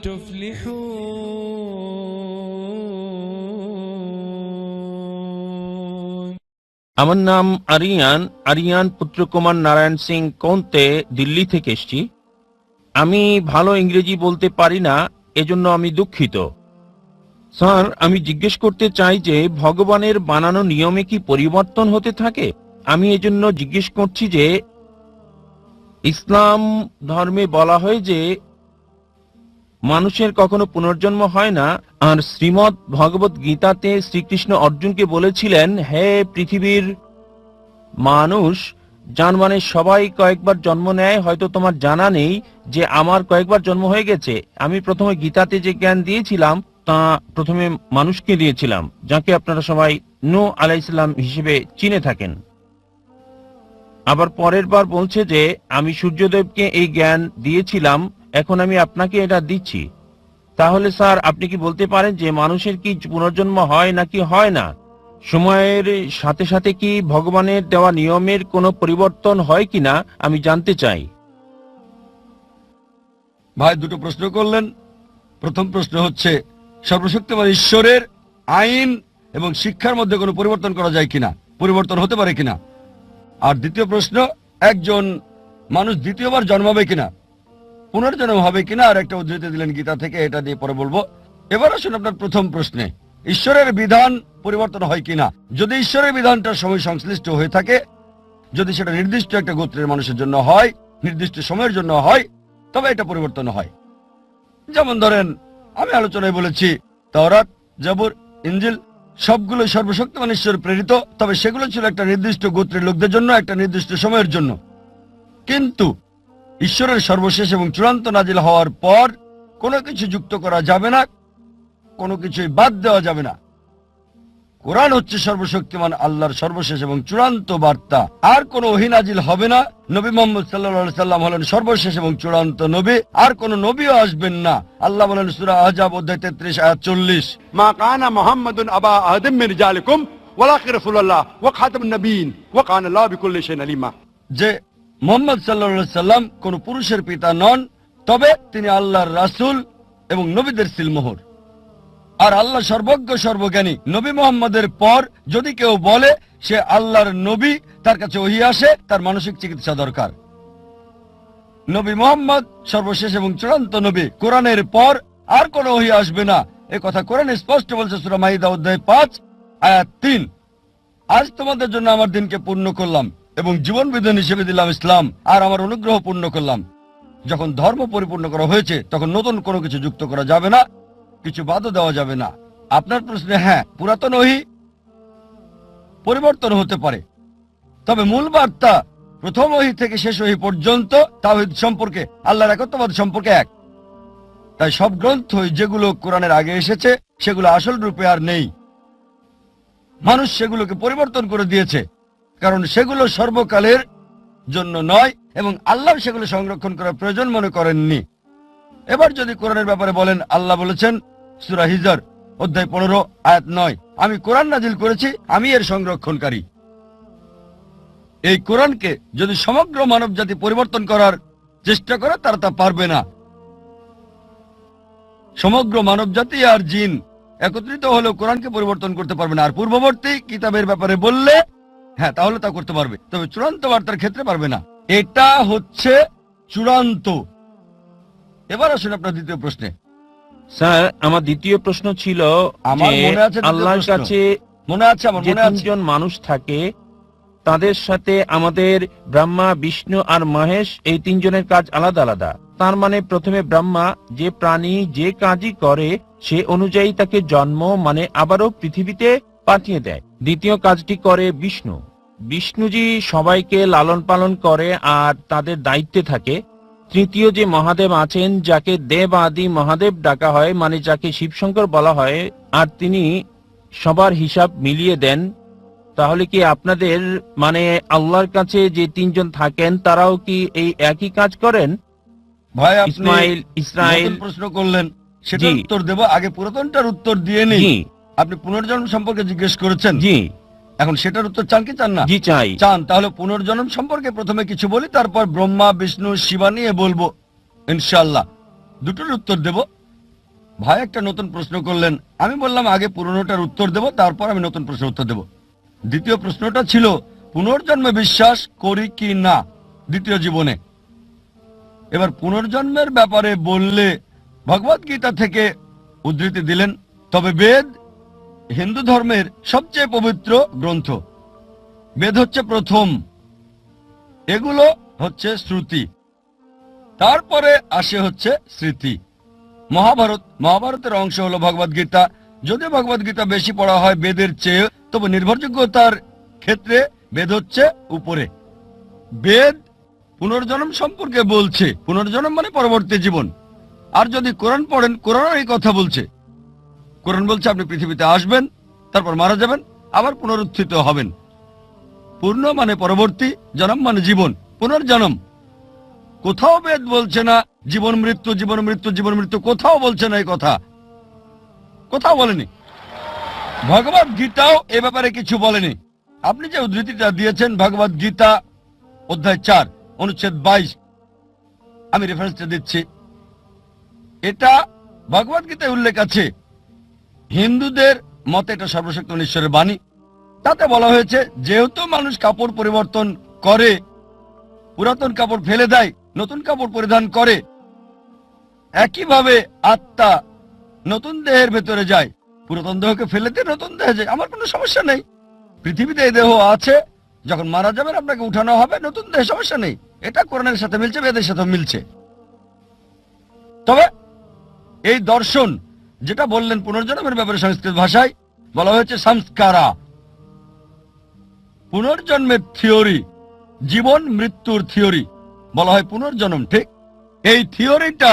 تفلحون আমার নাম আরিয়ান পুত্র কুমার নারায়ণ সিং কোন্তে, দিল্লি থেকে এসেছি। আমি ভালো ইংরেজি বলতে পারি না, এজন্য আমি দুঃখিত। স্যার, আমি জিজ্ঞেস করতে চাই যে ভগবানের বানানো নিয়মে কি পরিবর্তন হতে থাকে? আমি এজন্য জিজ্ঞেস করছি যে ইসলাম ধর্মে বলা হয় যে মানুষের কখনো পুনর্জন্ম হয় না, আর শ্রীমদ্ ভগবত গীতাতে শ্রীকৃষ্ণ অর্জুনকে বলেছিলেন, হে পৃথিবীর মানুষ, যার মানে সবাই কয়েকবার জন্ম নেয়। হয়তো তোমার জানা নেই যে আমার কয়েকবার জন্ম হয়ে গেছে। আমি প্রথমে গীতাতে যে জ্ঞান দিয়েছিলাম তা প্রথমে মানুষকে দিয়েছিলাম, যাকে আপনারা সবাই নূহ আলাইহিস সালাম হিসেবে চিনে থাকেন। আবার পরের বার বলছে যে আমি সূর্যদেবকে এই জ্ঞান দিয়েছিলাম, এখন আমি আপনাকে এটা দিচ্ছি। তাহলে স্যার, আপনি কি বলতে পারেন যে মানুষের কি পুনর্জন্ম হয় নাকি হয় না? সময়ের সাথে সাথে কি ভগবানের দেওয়া নিয়মের কোনো পরিবর্তন হয় কিনা আমি জানতে চাই। ভাই দুটো প্রশ্ন করলেন। প্রথম প্রশ্ন হচ্ছে সর্বশক্তিমান ঈশ্বরের আইন এবং শিক্ষার মধ্যে কোনো পরিবর্তন করা যায় কিনা, পরিবর্তন হতে পারে কিনা। আর দ্বিতীয় প্রশ্ন, একজন মানুষ দ্বিতীয়বার জন্মাবে কিনা, পুনর্জন্ম হবে কিনা। আর একটা উদ্ধৃতি দিলেন গীতা থেকে, এটা দিয়ে পরে বলবো। এবার আসুন আপনার প্রথম প্রশ্নে, ঈশ্বরের বিধান পরিবর্তন হয় কিনা। যদি ঈশ্বরের বিধানটা সময় সংশ্লিষ্ট হয়ে থাকে, যদি সেটা নির্দিষ্ট একটা গোত্রের মানুষের জন্য হয়, নির্দিষ্ট সময়ের জন্য হয়, তবে এটা পরিবর্তন হয়। যেমন ধরেন, আমি আলোচনায় বলেছি তাওরাত, জাবুর, ইনজিল সবগুলো সর্বশক্তিমান ঈশ্বর প্রেরিত, তবে সেগুলো ছিল একটা নির্দিষ্ট গোত্রের লোকদের জন্য, একটা নির্দিষ্ট সময়ের জন্য। কিন্তু ঈশ্বরের সর্বশেষ এবং চূড়ান্ত নাজিল হওয়ার পর কোনো কিছু যুক্ত করা যাবে না, কোনো কিছুই বাদ দেওয়া যাবে না। কোরআন হচ্ছে সর্বশক্তিমান আল্লাহর সর্বশেষ এবং চূড়ান্ত বার্তা। আর কোনো ওহী নাজিল হবে না। নবী মুহাম্মদ সাল্লাল্লাহু আলাইহি সাল্লাম হলেন সর্বশেষ এবং চূড়ান্ত নবী, আর কোনো নবীও আসবেন না। আল্লাহ বলেন সূরা আহজাব অধ্যায় 33 আয়াত 40, মা কানা মুহাম্মাদুন আবা আহাদিম মিন রিজালিকুম ওয়ালাকিন রাসূলুল্লাহ ওয়া খাতামুন নবিয়্যিন ওয়া কানা আল্লাহু বিকুল্লি শাইইন আলিমা। যে মুহাম্মদ সাল্লাল্লাহু আলাইহি সাল্লাম কোন পুরুষের পিতা নন, তবে তিনি আল্লাহর রাসূল এবং নবীদের সিলমোহর। আর আল্লাহ সর্বজ্ঞ সর্বজ্ঞানী। নবী মুহাম্মদের পর যদি কেউ বলে সে আল্লাহর নবী, তার কাছে ওহী আসে, তার মানসিক চিকিৎসা দরকার। নবী মুহাম্মদ সর্বশেষ এবং চূড়ান্ত নবী। কোরআনের পর আর কোনো ওহী আসবে না, এ কথা কোরআন স্পষ্ট বলছে সূরা মাইদা অধ্যায় 5 আয়াত 3। আজ তোমাদের জন্য আমার দিনকে পূর্ণ করলাম এবং জীবন বিধান হিসেবে দিলাম ইসলাম, আর আমার অনুগ্রহ পূর্ণ করলাম। যখন ধর্ম পরিপূর্ণ করা হয়েছে তখন নতুন কোনো কিছু যুক্ত করা যাবে না, কিছু বাদও দেওয়া যাবে না। আপনার প্রশ্নে হ্যাঁ, পুরাতন ওহী পরিবর্তন হতে পারে, তবে মূল বার্তা প্রথম ওহী থেকে শেষ ওহী পর্যন্ত তাওহীদ সম্পর্কে, আল্লাহর একত্ববাদ সম্পর্কে এক। তাই সব গ্রন্থই যেগুলো কোরআনের আগে এসেছে সেগুলো আসল রূপে আর নেই। মানুষ সেগুলোকে পরিবর্তন করে দিয়েছে, কারণ সেগুলো সর্বকালের জন্য নয় এবং আল্লাহ সেগুলো সংরক্ষণ করার প্রয়োজন মনে করেননি। এবার যদি কোরআনের ব্যাপারে বলেন, আল্লাহ বলেছেন সূরা হিজর অধ্যায় 15 আয়াত 9, আমি কোরআন নাজিল করেছি, আমি এর সংরক্ষণকারী। এই কোরআনকে যদি সমগ্র মানব জাতি পরিবর্তন করার চেষ্টা করে, তারা তা পারবে না। সমগ্র মানব জাতি আর জিন একত্রিত হলেও কোরআনকে পরিবর্তন করতে পারবে না। আর পূর্ববর্তী কিতাবের ব্যাপারে বললে হ্যাঁ, তাহলে তা করতে পারবে, তবে চূড়ান্ত বার্তার ক্ষেত্রে পারবে না। এটা হচ্ছে চূড়ান্ত। এবার আসুন আপনার দ্বিতীয় প্রশ্নে। স্যার, আমার দ্বিতীয় প্রশ্ন ছিল আমার যে মনে আছে আল্লাহর কাছে মনে আছে আমার যে মনে আছে তিনজন মানুষ থাকে, তাদের সাথে আমাদের ব্রহ্মা, বিষ্ণু আর মহেশ, এই তিনজনের কাজ আলাদা আলাদা। তার মানে প্রথমে ব্রহ্মা যে প্রাণী যে কাজই করে সে অনুযায়ী তাকে জন্ম মানে আবারও পৃথিবীতে পাঠিয়ে দেয়। দ্বিতীয় কাজটি করে বিষ্ণু। বিষ্ণুজি সবাইকে লালন পালন করে আর তাদের দায়িত্বে থাকে। তৃতীয় যে মহাদেব আছেন, যাকে দেব আদি মহাদেব ডাকা হয়, মানে যাকে শিবশঙ্কর বলা হয়, আর তিনি সবার হিসাব মিলিয়ে দেন। তাহলে কি আপনাদের মানে আল্লাহর কাছে যে তিনজন থাকেন তারাও কি এই একই কাজ করেন? ভাই, ইসমাইল, ইসরাইল প্রশ্ন করলেন, সেটা জি। উত্তর দেব। আগে পুরাতনটার উত্তর দিয়ে নি। জি আপনি পুনর্জন্ম সম্পর্কে জিজ্ঞেস করেছেন, জি এখন সেটার উত্তর চান কি চান না? জি চাই। চান, তাহলে পুনর্জন্ম সম্পর্কে প্রথমে কিছু বলি, তারপর ব্রহ্মা, বিষ্ণু, শিবা নিয়ে বলবো ইনশাআল্লাহ। দুটোর উত্তর দেব। ভাই একটা নতুন প্রশ্ন করলেন, আমি বললাম আগে পুরনোটার উত্তর দেব, তারপর আমি নতুন প্রশ্নের উত্তর দেব। দ্বিতীয় প্রশ্নটা ছিল পুনর্জন্মে বিশ্বাস করি কি না দ্বিতীয় জীবনে। এবার পুনর্জন্মের ব্যাপারে বললে ভগবত গীতা থেকে উদ্ধৃতি দিলেন, তবে বেদ হিন্দু ধর্মের সবচেয়ে পবিত্র গ্রন্থ। বেদ হচ্ছে প্রথম, এগুলো হচ্ছে শ্রুতি, তারপরে আসে হচ্ছে স্মৃতি। মহাভারতের অংশ হলো ভগবত গীতা। যদি ভগবত গীতা বেশি পড়া হয় বেদের চেয়ে, তবে নির্ভরযোগ্যতার ক্ষেত্রে বেদ হচ্ছে উপরে। বেদ পুনর্জন্ম সম্পর্কে বলছে, পুনর্জন্ম মানে পরবর্তী জীবন। আর যদি কোরআন পড়েন, কোরআন এই কথা বলছে। কোরআন বলছে আপনি পৃথিবীতে আসবেন, তারপর মারা যাবেন, আবার পুনরুত্থিত হবেন। পূর্ণ মানে পরবর্তী, জন্ম মানে জীবন, পুনর্জন্ম। কোথাও বেদ বলছে না জীবন মৃত্যু, জীবন মৃত্যু, জীবন মৃত্যু, কোথাও বলছে না এই কথা, কোথাও বলেনি। ভগবত গীতাও এ ব্যাপারে কিছু বলেনি। আপনি যে উদ্ধৃতিটা দিয়েছেন ভগবত গীতা অধ্যায় 4 অনুচ্ছেদ 22, আমি রেফারেন্সটা দিচ্ছি। এটা ভগবত গীতায় উল্লেখ আছে। হিন্দুদের মতে এটা সর্বশক্ত ঈশ্বরের বাণী। তাতে বলা হয়েছে যেহেতু মানুষ কাপড় পরিবর্তন করে, পুরাতন কাপড় ফেলে দেয়, নতুন কাপড় পরিধান করে, একইভাবে আত্মা নতুন দেহের ভেতরে যায়, পুরাতন দেহকে ফেলে দিয়ে নতুন দেহে যায়। আমার কোনো সমস্যা নেই, পৃথিবীতে এই দেহ আছে, যখন মারা যাবেন আপনাকে উঠানো হবে নতুন দেহে, সমস্যা নেই। এটা কোরআনের সাথে মিলছে, বেদের সাথে মিলছে। তবে এই দর্শন যেটা বললেন পুনর্জন্মের ব্যাপারে, সংস্কৃত ভাষায় বলা হয়েছে সংস্কারা, পুনর্জন্মের থিওরি, জীবন মৃত্যুর থিওরি বলা হয় পুনর্জন্ম। ঠিক এই থিওরিটা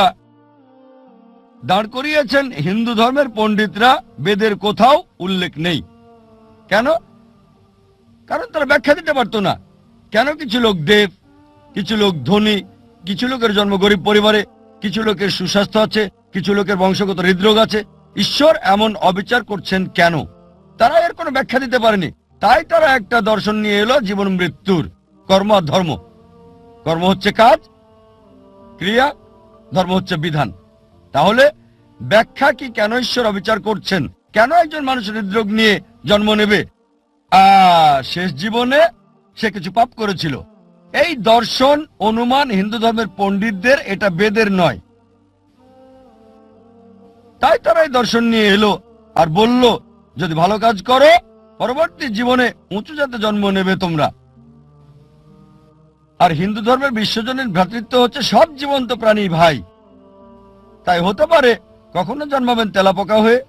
দাঁড় করিয়েছেন হিন্দু ধর্মের পণ্ডিতরা, বেদের কোথাও উল্লেখ নেই। কেন? কারণ তারা ব্যাখ্যা দিতে পারতো না। কেন কিছু লোক দেব, কিছু লোক ধনী, কিছু লোকের জন্ম গরিব পরিবারে, কিছু লোকের সুস্বাস্থ্য আছে, কিছু লোকের বংশগত হৃদরোগ আছে, ঈশ্বর এমন অবিচার করছেন কেন? তারা এর কোনো ব্যাখ্যা দিতে পারেনি। তাই তারা একটা দর্শন নিয়ে এলো জীবন মৃত্যুর, কর্ম আর ধর্ম। কর্ম হচ্ছে কাজ, ক্রিয়া, ধর্ম হচ্ছে বিধান। তাহলে ব্যাখ্যা কি কেন ঈশ্বর অবিচার করছেন? কেন একজন মানুষ হৃদরোগ নিয়ে জন্ম নেবে? শেষ জীবনে সে কিছু পাপ করেছিল। এই দর্শন অনুমান হিন্দু ধর্মের পণ্ডিতদের, এটা বেদের নয়। তাই তারা এই দর্শন নিয়ে এলো আর বলল যদি ভালো কাজ করো পরবর্তী জীবনে উঁচু জাতে জন্ম নেবে তোমরা। আর হিন্দু ধর্মের বিশ্বজনীন ভ্রাতৃত্ব হচ্ছে সব জীবন্ত প্রাণী ভাই। তাই হতে পারে কখনো জন্মাবেন তেলাপোকা হয়ে,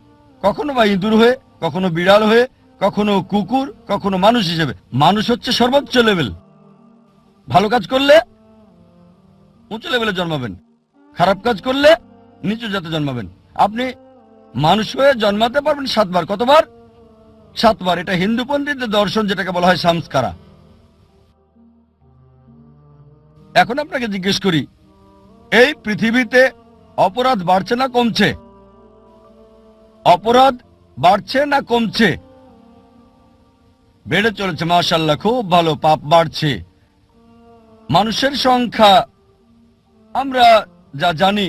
কখনো বা ইঁদুর হয়ে, কখনো বিড়াল হয়ে, কখনো কুকুর, কখনো মানুষ হিসেবে। মানুষ হচ্ছে সর্বোচ্চ লেভেল। ভালো কাজ করলে উঁচু লেভেলে জন্মাবেন, খারাপ কাজ করলে নিচু জাতে জন্মাবেন। আপনি মানুষ হয়ে জন্মাতে পারবেন 7 বার। কতবার? 7 বার। এটা হিন্দু পণ্ডিতদের দর্শন, যেটাকে বলা হয় সংস্কারা। এখন আপনাকে জিজ্ঞেস করি, এই পৃথিবীতে অপরাধ বাড়ছে না কমছে? অপরাধ বাড়ছে না কমছে? বেড়ে চলেছে, মাশাআল্লাহ, খুব ভালো। পাপ বাড়ছে। মানুষের সংখ্যা আমরা যা জানি,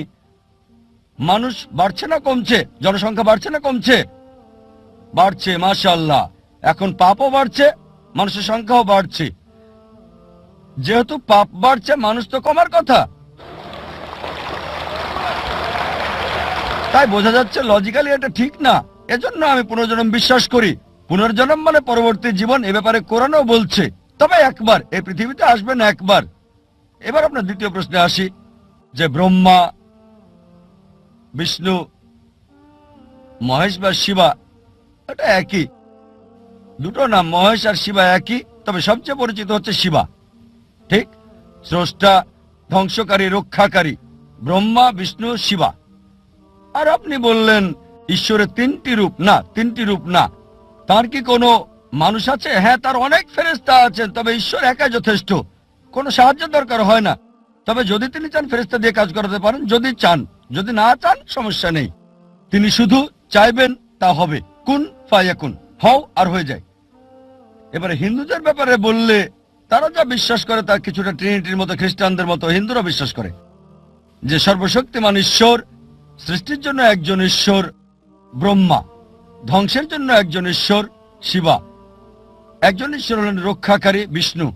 মানুষ বাড়ছে না কমছে? জনসংখ্যা বাড়ছে না কমছে? বাড়ছে, মাশাআল্লাহ। এখন পাপও বাড়ছে, মানুষের সংখ্যাও বাড়ছে। যেহেতু পাপ বাড়ছে, মানুষ তো কমার কথা। তাই বোঝা যাচ্ছে লজিক্যালি এটা ঠিক না। এজন্য আমি পুনর্জন্ম বিশ্বাস করি। পুনর্জন্ম মানে পরবর্তী জীবন, এ ব্যাপারে কোরআনও বলছে। তবে একবার এই পৃথিবীতে আসবেন, একবার। এবার আপনার দ্বিতীয় প্রশ্নে আসি, যে ব্রহ্মা, বিষ্ণু, মহেশ বা শিবা এটা একই। দুটো নাম, মহেশ আর শিবা একই, তবে সবচেয়ে পরিচিত হচ্ছে শিবা। ঠিক, স্রষ্টা, ধ্বংসকারী, রক্ষাকারী, ব্রহ্মা, বিষ্ণু, শিবা। আর আপনি বললেন ঈশ্বরের 3টি রূপ। না, 3টি রূপ না। তার কি কোনো মানুষ আছে? হ্যাঁ, তার অনেক ফেরেশতা আছেন, তবে ঈশ্বর একাই যথেষ্ট, কোনো সাহায্য দরকার হয় না। তবে যদি তিনি চান ফেরেশতা দিয়ে কাজ করাতে পারেন, যদি চান। যদি না চান সমস্যা নেই, তিনি শুধু চাইবেন তা হবে। কুন ফায়াকুন, হও আর হয়ে যায়। এবারে হিন্দুদের ব্যাপারে বললে, তারা যা বিশ্বাস করে তা কিছুটা ট্রিনিটির মতো, খ্রিস্টানদের মতো হিন্দুরা বিশ্বাস করে যে সর্বশক্তিমান ঈশ্বর সৃষ্টির জন্য একজন ঈশ্বর ব্রহ্মা, ধ্বংসের জন্য একজন ঈশ্বর শিবা, একজন ঈশ্বর হলেন রক্ষাকারী বিষ্ণু।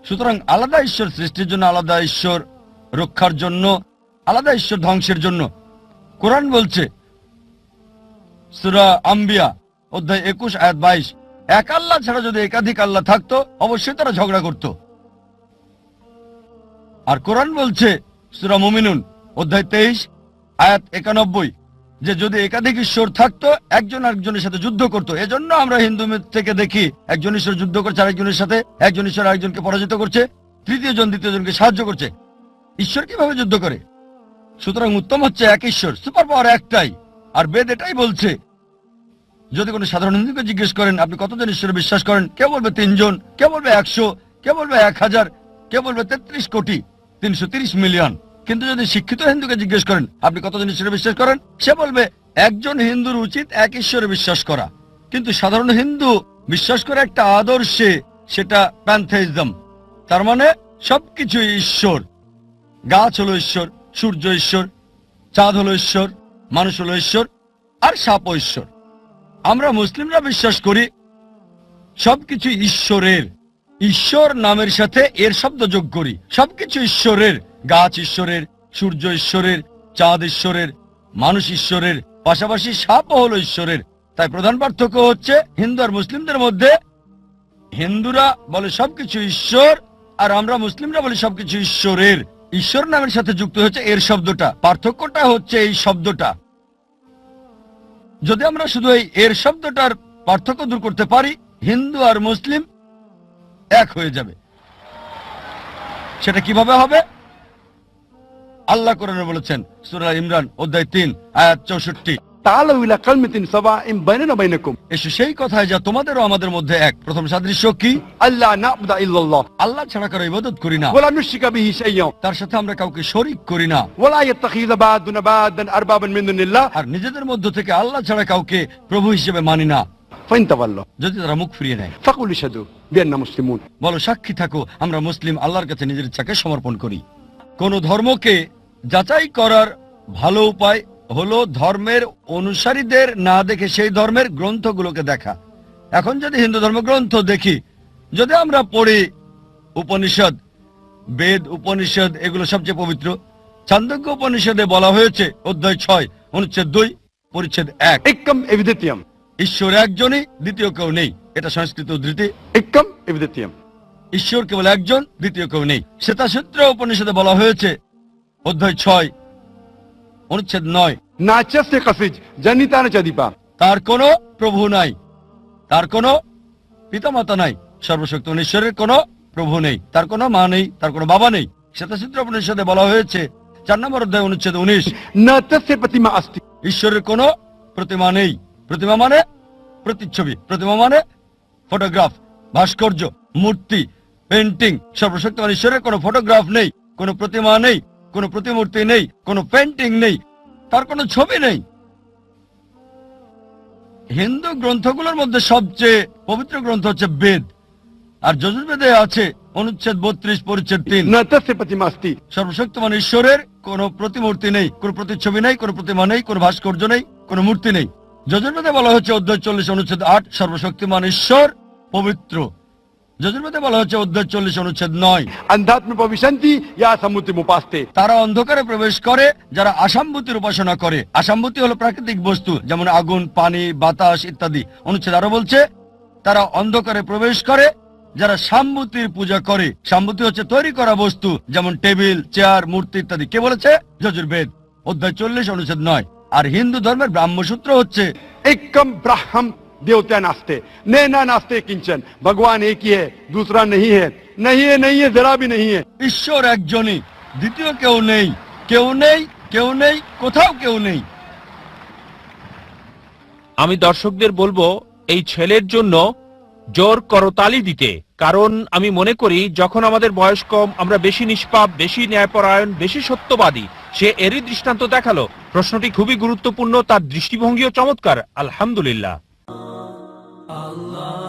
সুতরাং আলাদা ঈশ্বর সৃষ্টির জন্য, আলাদা ঈশ্বর রক্ষার জন্য, আলাদা ঈশ্বর ধ্বংসের জন্য। কোরআন বলছে সূরা আম্বিয়া অধ্যায় 21 আয়াত 22, এক আল্লাহ ছাড়া যদি একাধিক আল্লাহ থাকতো অবশ্যই তারা ঝগড়া করত। আর কোরআন বলছে সূরা মুমিনুন অধ্যায় 23 আয়াত 91 যে যদি একাধিক ঈশ্বর থাকতো একজন আরেকজনের সাথে যুদ্ধ করত। এজন্য আমরা হিন্দু মিথ থেকে দেখি একজন ঈশ্বর যুদ্ধ করছে আরেকজনের সাথে, একজন ঈশ্বর আরেকজনকে পরাজিত করছে, তৃতীয় জন দ্বিতীয় জনকে সাহায্য করছে। ঈশ্বর কিভাবে যুদ্ধ করে? সুতরাং উত্তম হচ্ছে এক ঈশ্বর, সুপার পাওয়ার একটাই। আর বেদ এটাই বলছে। যদি কোনো সাধারণ হিন্দুকে জিজ্ঞেস করেন আপনি কতজন ঈশ্বরে বিশ্বাস করেন, কেউ বলবে 3 জন, কেউ বলবে 100, কেউ বলবে 1000, কেউ বলবে 33 কোটি 330 মিলিয়ন। কিন্তু যদি শিক্ষিত হিন্দুকে জিজ্ঞেস করেন আপনি কতজন ঈশ্বরে বিশ্বাস করেন, সে বলবে একজন হিন্দুর উচিত এক ঈশ্বরে বিশ্বাস করা। কিন্তু সাধারণ হিন্দু বিশ্বাস করে একটা আদর্শে, সেটা প্যান্থেইজম, তার মানে সবকিছু ঈশ্বর। গাছ হলো ঈশ্বর, সূর্য ঈশ্বর, চাঁদ হলো ঈশ্বর, মানুষ হলো ঈশ্বর, আর সাপও ঈশ্বর। আমরা মুসলিমরা বিশ্বাস করি সবকিছু ঈশ্বরের। ঈশ্বর নামের সাথে এর শব্দ যোগ করি। সবকিছু ঈশ্বরের, গাছ ঈশ্বরের, সূর্য ঈশ্বরের, চাঁদ ঈশ্বরের, মানুষ ঈশ্বরের, পাশাপাশি সাপও হলো ঈশ্বরের। তাই প্রধান পার্থক্য হচ্ছে হিন্দু আর মুসলিমদের মধ্যে, হিন্দুরা বলে সবকিছু ঈশ্বর আর আমরা মুসলিমরা বলি সবকিছু ঈশ্বরের। ঈশ্বর নামের সাথে যুক্ত হচ্ছে এর শব্দটা। পার্থক্যটা হচ্ছে এই শব্দটা। যদি আমরা শুধু এই এর শব্দটার পার্থক্য দূর করতে পারি, হিন্দু আর মুসলিম এক হয়ে যাবে। সেটা কিভাবে হবে? আল্লাহ কোরআনে বলেছেন সূরা ইমরান অধ্যায় 3 আয়াত 64, تعالوا إلى كلمة سواء بيننا وبينكم এসো সেই কথায় যা তোমাদের ও আমাদের মধ্যে এক। প্রথম সাদৃশ্য কি? ألا نعبد إلا الله আল্লাহ ছাড়া কারো ইবাদত করি না, ولا نشرك به شيئا তার সাথে আমরা কাউকে শরীক করি না, ولا يتخذ بعضنا بعضا أربابا من دون الله আর নিজেদের মধ্য থেকে আল্লাহ ছাড়া কাউকে প্রভু হিসেবে মানি না। فإن تولوا যদি তারা মুখ ফিরিয়ে নেয় فقولوا اشهدوا بأننا مسلمون। বলো সাক্ষী থাকো আমরা মুসলিম, আল্লাহর কাছে নিজের ইচ্ছাকে সমর্পণ করি। কোন ধর্মকে যাচাই করার ভালো উপায় হলো ধর্মের অনুসারীদের না দেখে সেই ধর্মের গ্রন্থগুলোকে দেখা। এখন যদি হিন্দু ধর্মগ্রন্থ দেখি, যদি আমরা পড়ি উপনিষদ, বেদ, উপনিষদ এগুলো সবচেয়ে পবিত্র। ছান্দোগ্য উপনিষদে বলা হয়েছে অধ্যায় 6 অনুচ্ছেদ 2 পরিচ্ছেদ 1, একম এভিদিত্যম, ঈশ্বর একজনই, দ্বিতীয় কেউ নেই। এটা সংস্কৃত উদ্ধৃতি। একম এভিদিত্যম, ঈশ্বর কেবল একজন, দ্বিতীয় কেউ নেই। শ্বেতাসূত্র উপনিষদে বলা হয়েছে অধ্যায় 6 অনুচ্ছেদ 9, নাচস্য কসিজ জনিতান চদিপা, তার কোনো প্রভু নাই, তার কোনো পিতামাতা নাই। সর্বশক্ত ঈশ্বরের কোনো প্রভু নেই, তার কোনো মা নেই, তার কোনো বাবা নেই। শ্বেতাসূত্র উপনিষদে বলা হয়েছে 4 নম্বর অধ্যায় অনুচ্ছেদ 19, না তস্য প্রতিমা অস্তি, ঈশ্বরের কোনো প্রতিমা নেই। প্রতিমা মানে প্রতিচ্ছবি, প্রতিমা মানে ফটোগ্রাফ, ভাস্কর্য, মূর্তি, পেন্টিং। সর্বশক্তিমান ঈশ্বরের কোনো ফটোগ্রাফ নেই, কোনো প্রতিমা নেই, কোনো প্রতিমূর্তি নেই, কোনো পেন্টিং নেই, তার কোনো ছবি নেই। হিন্দু গ্রন্থগুলোর মধ্যে সবচেয়ে পবিত্র গ্রন্থ হচ্ছে বেদ, আর যজুর্বেদে আছে অনুচ্ছেদ 32 পরিচ্ছেদ 3, না তস্য প্রতিমা অস্তি, সর্বশক্তিমান ঈশ্বরের কোনো প্রতিমূর্তি নেই, কোনো প্রতিচ্ছবি নেই, কোনো প্রতিমা নেই, কোনো ভাস্কর্য নেই, কোনো মূর্তি নেই। যজুর্বেদে বলা হচ্ছে অধ্যায় 40 অনুচ্ছেদ 8 সর্বশক্তিমান ঈশ্বর পবিত্র। যজুর্বেদে বলা হচ্ছে অধ্যায় 40 অনুচ্ছেদ 9 অধ্যাত্ম প্রবিশন্তি ইয়া সমুতি মুপাস্তে, তারা অন্ধকারে প্রবেশ করে যারা আসাম্ভূতির উপাসনা করে। আসাম্ভূতি হলো প্রাকৃতিক বস্তু যেমন আগুন, পানি, বাতাস ইত্যাদি। অনুচ্ছেদ আরো বলছে তারা অন্ধকারে প্রবেশ করে যারা সাম্ভূতির পূজা করে। সাম্ভূতি হচ্ছে তৈরি করা বস্তু যেমন টেবিল, চেয়ার, মূর্তি ইত্যাদি। কে বলেছে? যজুর্বেদ অধ্যায় 40 অনুচ্ছেদ 9। আর হিন্দু ধর্মের ব্রাহ্মসূত্র হচ্ছে एकम ब्रह्म देवता नास्ते नैना नास्ते किंचन, भगवान एक ही है, दूसरा नहीं है, नहीं है, नहीं है, जरा भी नहीं है। ঈশ্বর একজনই, দ্বিতীয় কেউ নেই, কেউ নেই, কেউ নেই, কোথাও কেউ নেই। আমি দর্শকদের বলবো এই ছেলের জন্য জোর করতালি দিতে, কারণ আমি মনে করি যখন আমাদের বয়স কম আমরা বেশি নিষ্পাপ, বেশি ন্যায়পরায়ণ, বেশি সত্যবাদী। সে এরই দৃষ্টান্ত দেখালো। প্রশ্নটি খুবই গুরুত্বপূর্ণ, তার দৃষ্টিভঙ্গিও চমৎকার। আলহামদুলিল্লাহ। Allah